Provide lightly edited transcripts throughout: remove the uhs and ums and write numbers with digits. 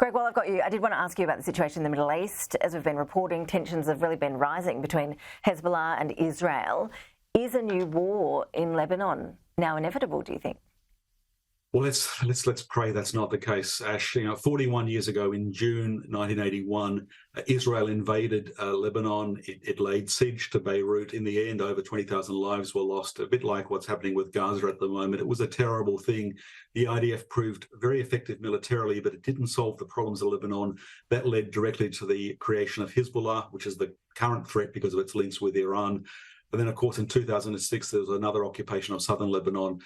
Greg, while I've got you, I did want to ask you about the situation in the Middle East. As we've been reporting, tensions have really been rising between Hezbollah and Israel. Is a new war in Lebanon now inevitable, do you think? Well, let's pray that's not the case, Ash. 41 years ago in June 1981, Israel invaded Lebanon. It laid siege to Beirut. In the end, over 20,000 lives were lost, a bit like what's happening with Gaza at the moment. It was a terrible thing. The IDF proved very effective militarily, but it didn't solve the problems of Lebanon. That led directly to the creation of Hezbollah, which is the current threat because of its links with Iran. And then, of course, in 2006, there was another occupation of southern Lebanon.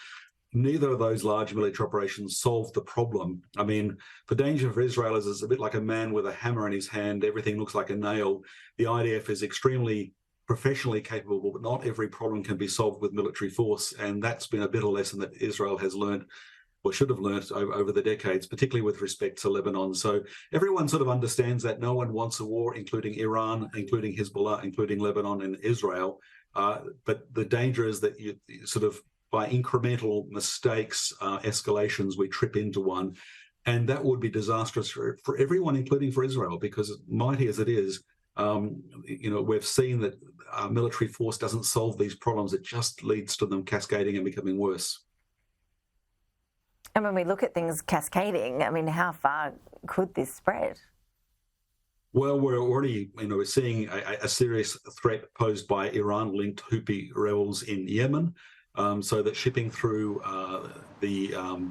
Neither of those large military operations solved the problem. I mean, the danger for Israel is a bit like a man with a hammer in his hand. Everything looks like a nail. The IDF is extremely professionally capable, but not every problem can be solved with military force. And that's been a bitter lesson that Israel has learned, or should have learned over the decades, particularly with respect to Lebanon. So everyone sort of understands that no one wants a war, including Iran, including Hezbollah, including Lebanon and Israel. But the danger is that you sort of, by incremental mistakes, escalations, we trip into one. And that would be disastrous for everyone, including for Israel, because mighty as it is, we've seen that military force doesn't solve these problems. It just leads to them cascading and becoming worse. And when we look at things cascading, I mean, how far could this spread? Well, we're already, we're seeing a serious threat posed by Iran-linked Houthi rebels in Yemen. So that shipping through the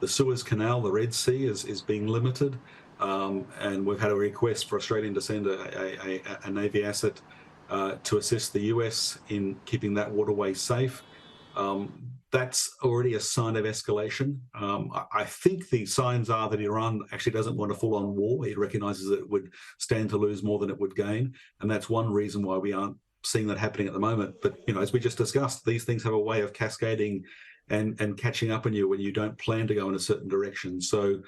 Suez Canal, the Red Sea, is being limited. And we've had a request for Australia to send a Navy asset to assist the US in keeping that waterway safe. That's already a sign of escalation. I think the signs are that Iran actually doesn't want a full-on war. It recognises that it would stand to lose more than it would gain. And that's one reason why we aren't seeing that happening at the moment. But, as we just discussed, these things have a way of cascading and catching up on you when you don't plan to go in a certain direction. So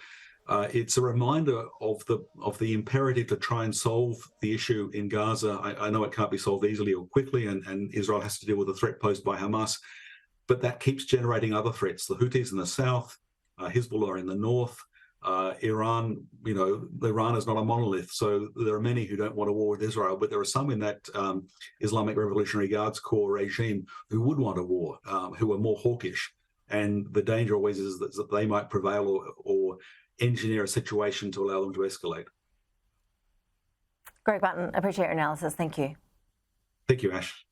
it's a reminder of the imperative to try and solve the issue in Gaza. I know it can't be solved easily or quickly, and Israel has to deal with the threat posed by Hamas, but that keeps generating other threats. The Houthis in the south, Hezbollah in the north, Iran, Iran is not a monolith. So there are many who don't want a war with Israel, but there are some in that Islamic Revolutionary Guards Corps regime who would want a war, who are more hawkish. And the danger always is that they might prevail or engineer a situation to allow them to escalate. Greg Barton, appreciate your analysis. Thank you. Thank you, Ash.